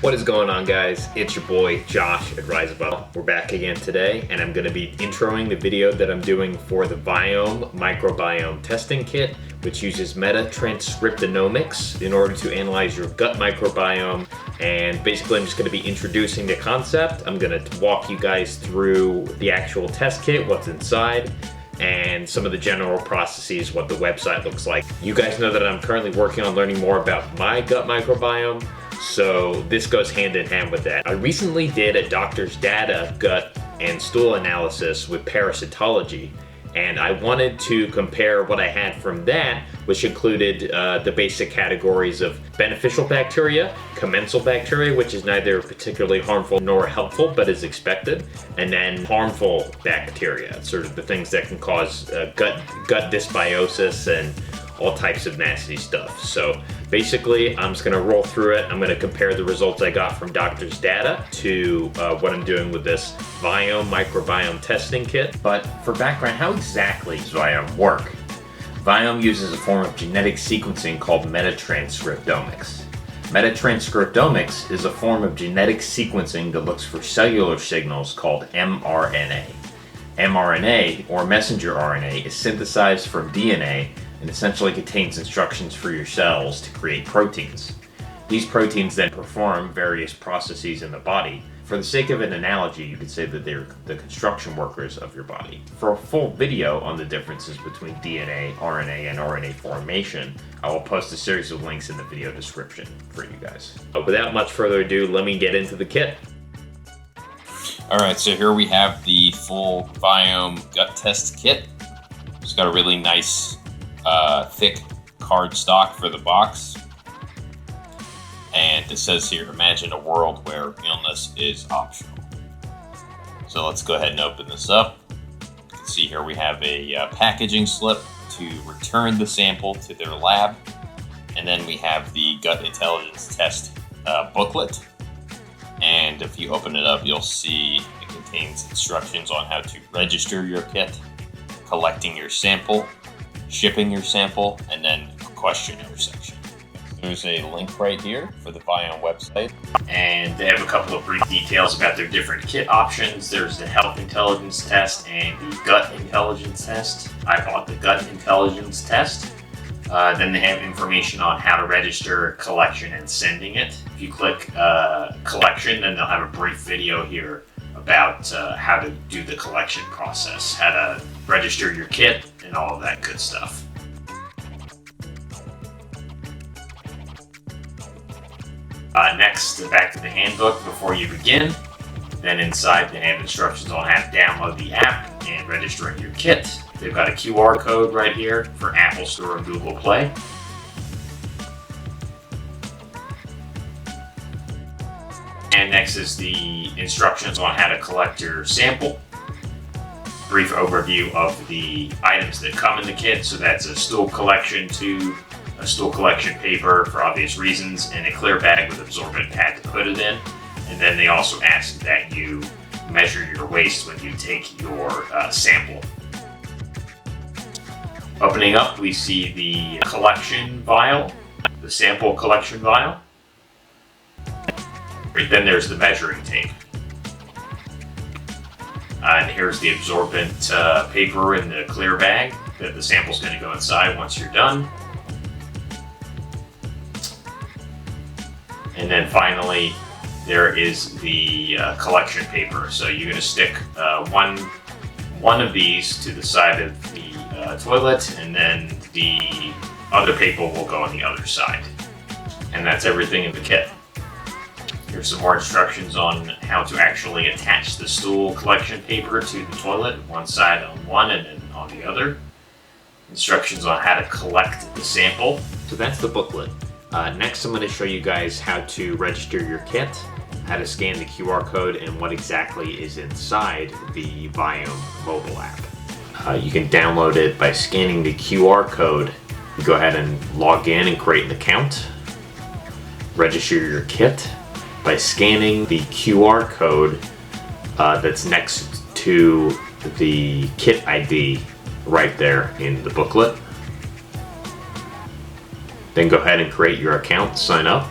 What is going on, guys? It's your boy Josh at Rise Above. We're back again today, and I'm going to be introing the video that I'm doing for the Viome Microbiome testing kit, which uses metatranscriptomics in order to analyze your gut microbiome. And basically, I'm just going to be introducing the concept. I'm going to walk you guys through the actual test kit, what's inside, and some of the general processes, what the website looks like. You guys know that I'm currently working on learning more about my gut microbiome, so this goes hand in hand with that. I recently did a doctor's data gut and stool analysis with parasitology, and I wanted to compare what I had from that, which included the basic categories of beneficial bacteria, commensal bacteria, which is neither particularly harmful nor helpful, but is expected, and then harmful bacteria, sort of the things that can cause gut dysbiosis and all types of nasty stuff. So basically, I'm just gonna roll through it. I'm gonna compare the results I got from doctor's data to what I'm doing with this Viome Microbiome testing kit. But for background, how exactly does Viome work? Viome uses a form of genetic sequencing called metatranscriptomics. Metatranscriptomics is a form of genetic sequencing that looks for cellular signals called mRNA. mRNA, or messenger RNA, is synthesized from DNA and essentially contains instructions for your cells to create proteins. These proteins then perform various processes in the body. For the sake of an analogy, you could say that they're the construction workers of your body. For a full video on the differences between DNA, RNA, and RNA formation, I will post a series of links in the video description for you guys. But without much further ado, let me get into the kit. Alright, so here we have the full Viome gut test kit. It's got a really nice thick card stock for the box. And it says here, imagine a world where illness is optional. So let's go ahead and open this up. You can see here we have a packaging slip to return the sample to their lab. And then we have the gut intelligence test booklet. And if you open it up, you'll see it contains instructions on how to register your kit, collecting your sample, shipping your sample, and then a questionnaire section. There's a link right here for the Viome website. And they have a couple of brief details about their different kit options. There's the health intelligence test and the gut intelligence test. I bought the gut intelligence test. Then they have information on how to register, collection, and sending it. If you click collection, then they'll have a brief video here about how to do the collection process, how to register your kit, and all of that good stuff. Next, back to the handbook before you begin. Then inside they have instructions on how to download the app and registering your kit. They've got a QR code right here for Apple Store and Google Play. And next is the instructions on how to collect your sample. Brief overview of the items that come in the kit. So that's a stool collection tube, a stool collection paper for obvious reasons, and a clear bag with absorbent pad to put it in. And then they also ask that you measure your waste when you take your sample. Opening up, we see the collection vial, the sample collection vial. Right, then there's the measuring tape. And here's the absorbent paper in the clear bag that the sample's going to go inside once you're done. And then finally, there is the collection paper. So you're going to stick one of these to the side of the toilet, and then the other paper will go on the other side. And that's everything in the kit. Here's some more instructions on how to actually attach the stool collection paper to the toilet, one side on one and then on the other. Instructions on how to collect the sample. So that's the booklet. Next, I'm going to show you guys how to register your kit, how to scan the QR code, and what exactly is inside the Viome mobile app. You can download it by scanning the QR code. You go ahead and log in and create an account. Register your kit by scanning the QR code that's next to the kit ID right there in the booklet. Then go ahead and create your account, sign up.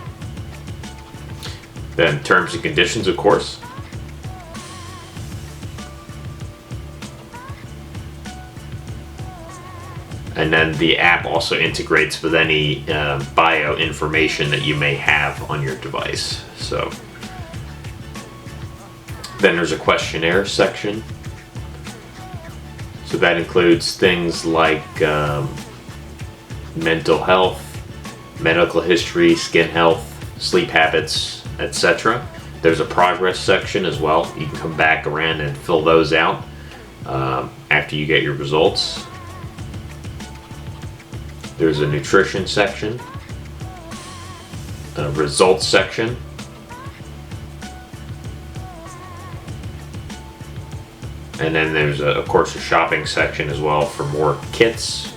Then terms and conditions, of course. And then the app also integrates with any bio information that you may have on your device. So then there's a questionnaire section. So that includes things like mental health, medical history, skin health, sleep habits, etc. There's a progress section as well. You can come back around and fill those out after you get your results. There's a nutrition section, a results section, and then there's of course a shopping section as well for more kits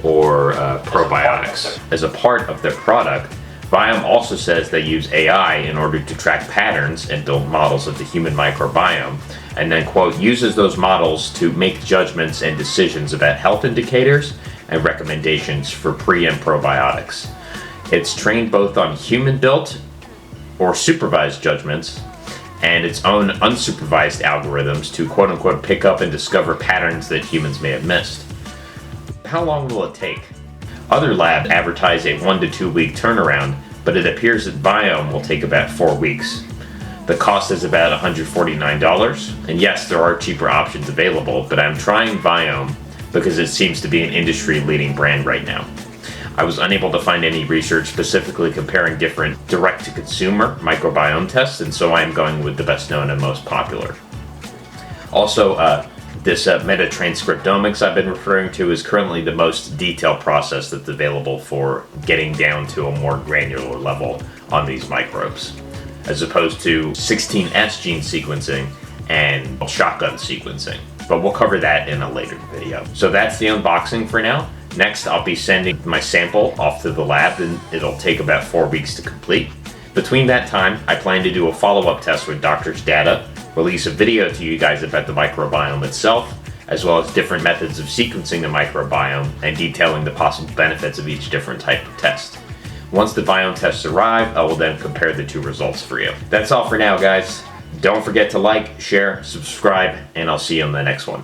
or probiotics. As a part of their product, Viome also says they use AI in order to track patterns and build models of the human microbiome, and then, quote, uses those models to make judgments and decisions about health indicators and recommendations for pre and probiotics. It's trained both on human-built or supervised judgments and its own unsupervised algorithms to, quote-unquote, pick up and discover patterns that humans may have missed. How long will it take? Other labs advertise a 1 to 2 week turnaround, but it appears that Viome will take about 4 weeks. The cost is about $149, and yes, there are cheaper options available, but I'm trying Viome because it seems to be an industry-leading brand right now. I was unable to find any research specifically comparing different direct-to-consumer microbiome tests, and so I'm going with the best known and most popular. Also, this metatranscriptomics I've been referring to is currently the most detailed process that's available for getting down to a more granular level on these microbes, as opposed to 16S gene sequencing and shotgun sequencing. But we'll cover that in a later video. So that's the unboxing for now. Next, I'll be sending my sample off to the lab, and it'll take about 4 weeks to complete. Between that time, I plan to do a follow-up test with doctors' data, release a video to you guys about the microbiome itself, as well as different methods of sequencing the microbiome and detailing the possible benefits of each different type of test. Once the Viome tests arrive, I will then compare the two results for you. That's all for now, guys. Don't forget to like, share, subscribe, and I'll see you on the next one.